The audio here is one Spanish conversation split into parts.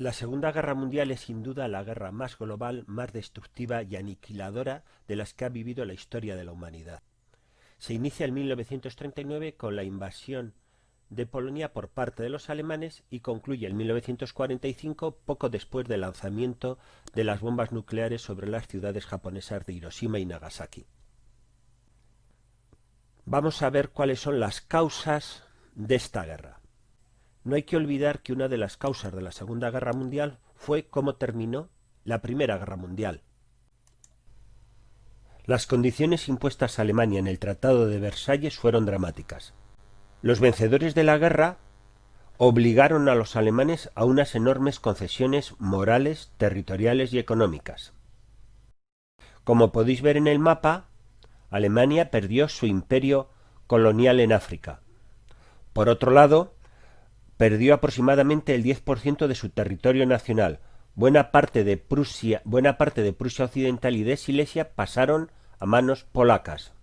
La Segunda Guerra Mundial es sin duda la guerra más global, más destructiva y aniquiladora de las que ha vivido la historia de la humanidad. Se inicia en 1939 con la invasión de Polonia por parte de los alemanes y concluye en 1945, poco después del lanzamiento de las bombas nucleares sobre las ciudades japonesas de Hiroshima y Nagasaki. Vamos a ver cuáles son las causas de esta guerra. No hay que olvidar que una de las causas de la Segunda Guerra Mundial fue cómo terminó la Primera Guerra Mundial. Las condiciones impuestas a Alemania en el Tratado de Versalles fueron dramáticas. Los vencedores de la guerra obligaron a los alemanes a unas enormes concesiones morales, territoriales y económicas. Como podéis ver en el mapa, Alemania perdió su imperio colonial en África. Por otro lado, perdió aproximadamente el 10% de su territorio nacional. Buena parte de Prusia Occidental y de Silesia pasaron a manos polacas.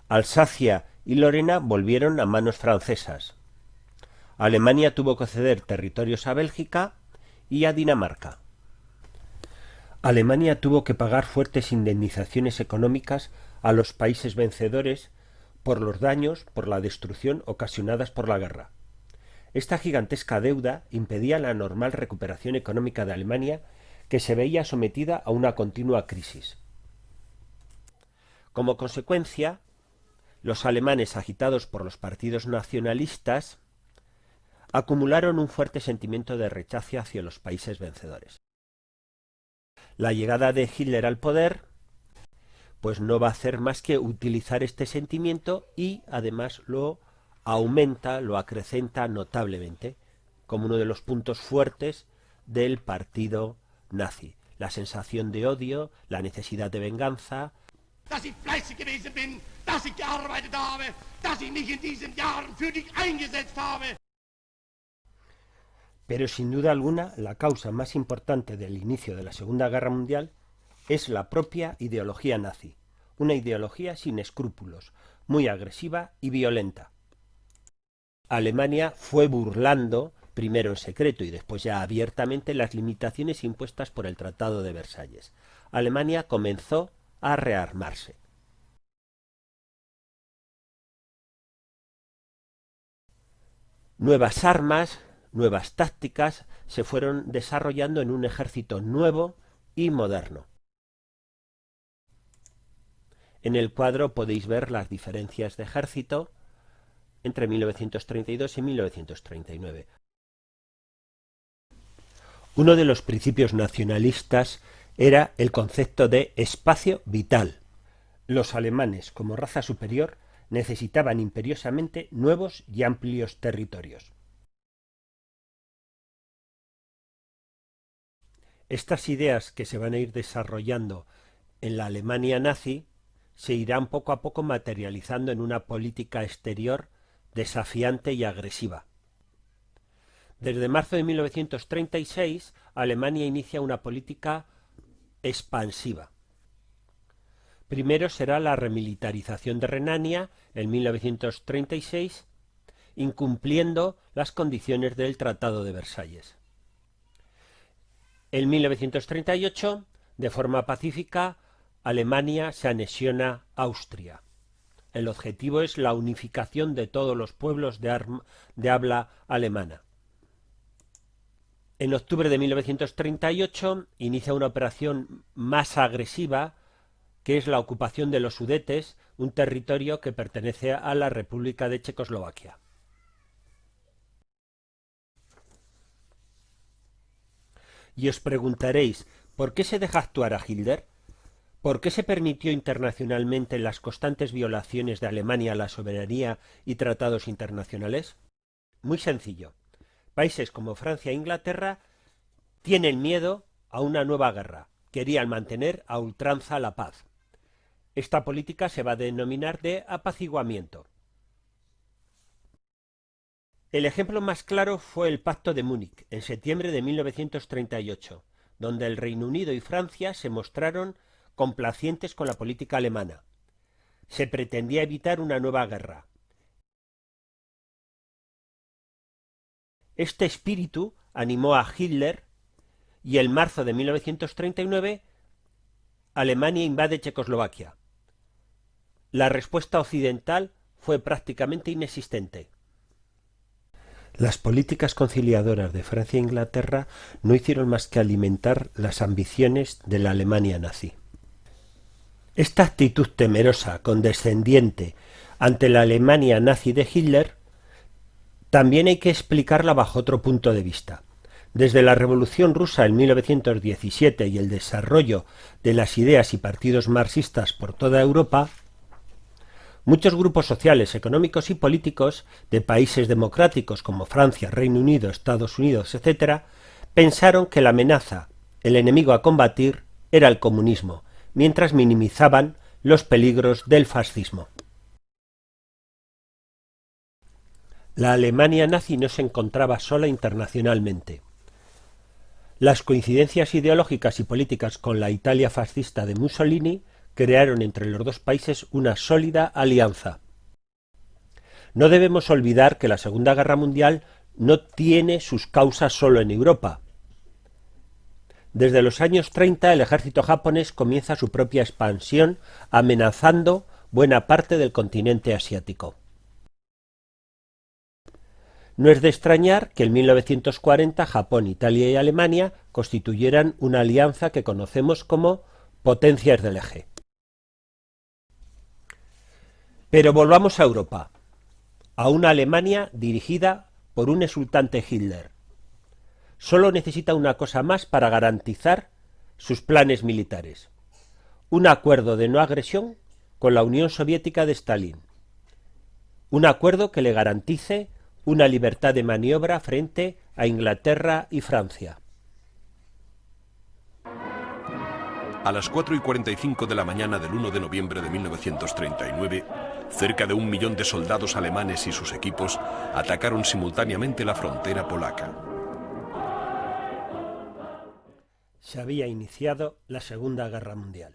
Alsacia y Lorena volvieron a manos francesas. Alemania tuvo que ceder territorios a Bélgica y a Dinamarca. Alemania tuvo que pagar fuertes indemnizaciones económicas a los países vencedores por los daños, por la destrucción ocasionadas por la guerra. Esta gigantesca deuda impedía la normal recuperación económica de Alemania, que se veía sometida a una continua crisis. Como consecuencia, los alemanes, agitados por los partidos nacionalistas, acumularon un fuerte sentimiento de rechazo hacia los países vencedores. La llegada de Hitler al poder pues no va a hacer más que utilizar este sentimiento y además lo aumenta, lo acrecenta notablemente como uno de los puntos fuertes del partido nazi. La sensación de odio, la necesidad de venganza. Dass ich fleißig gewesen bin, dass ich gearbeitet habe, dass ich mich in diesen Jahren für dich eingesetzt habe. Pero sin duda alguna, la causa más importante del inicio de la Segunda Guerra Mundial es la propia ideología nazi, una ideología sin escrúpulos, muy agresiva y violenta. Alemania fue burlando, primero en secreto y después ya abiertamente, las limitaciones impuestas por el Tratado de Versalles. Alemania comenzó a rearmarse. Nuevas armas, nuevas tácticas se fueron desarrollando en un ejército nuevo y moderno. En el cuadro podéis ver las diferencias de ejército entre 1932 y 1939. Uno de los principios nacionalistas era el concepto de espacio vital. Los alemanes, como raza superior, necesitaban imperiosamente nuevos y amplios territorios. Estas ideas que se van a ir desarrollando en la Alemania nazi se irán poco a poco materializando en una política exterior desafiante y agresiva. Desde marzo de 1936, Alemania inicia una política expansiva. Primero será la remilitarización de Renania en 1936, incumpliendo las condiciones del Tratado de Versalles. En 1938, de forma pacífica, Alemania se anexiona a Austria. El objetivo es la unificación de todos los pueblos de habla alemana. En octubre de 1938 inicia una operación más agresiva, que es la ocupación de los Sudetes, un territorio que pertenece a la República de Checoslovaquia. Y os preguntaréis, ¿por qué se deja actuar a Hitler? ¿Por qué se permitió internacionalmente las constantes violaciones de Alemania a la soberanía y tratados internacionales? Muy sencillo. Países como Francia e Inglaterra tienen miedo a una nueva guerra. Querían mantener a ultranza la paz. Esta política se va a denominar de apaciguamiento. El ejemplo más claro fue el Pacto de Múnich, en septiembre de 1938, donde el Reino Unido y Francia se mostraron complacientes con la política alemana. Se pretendía evitar una nueva guerra. Este espíritu animó a Hitler y en marzo de 1939 Alemania invade Checoslovaquia. La respuesta occidental fue prácticamente inexistente. Las políticas conciliadoras de Francia e Inglaterra no hicieron más que alimentar las ambiciones de la Alemania nazi. Esta actitud temerosa, condescendiente, ante la Alemania nazi de Hitler, también hay que explicarla bajo otro punto de vista. Desde la Revolución Rusa en 1917 y el desarrollo de las ideas y partidos marxistas por toda Europa, muchos grupos sociales, económicos y políticos de países democráticos como Francia, Reino Unido, Estados Unidos, etc., pensaron que la amenaza, el enemigo a combatir, era el comunismo, mientras minimizaban los peligros del fascismo. La Alemania nazi no se encontraba sola internacionalmente. Las coincidencias ideológicas y políticas con la Italia fascista de Mussolini crearon entre los dos países una sólida alianza. No debemos olvidar que la Segunda Guerra Mundial no tiene sus causas solo en Europa. Desde los años 30 el ejército japonés comienza su propia expansión, amenazando buena parte del continente asiático. No es de extrañar que en 1940 Japón, Italia y Alemania constituyeran una alianza que conocemos como potencias del eje. Pero volvamos a Europa, a una Alemania dirigida por un exultante Hitler. Solo necesita una cosa más para garantizar sus planes militares: un acuerdo de no agresión con la Unión Soviética de Stalin, un acuerdo que le garantice una libertad de maniobra frente a Inglaterra y Francia. A las 4:45 de la mañana del 1 de noviembre de 1939, cerca de 1 millón de soldados alemanes y sus equipos atacaron simultáneamente la frontera polaca. Se había iniciado la Segunda Guerra Mundial.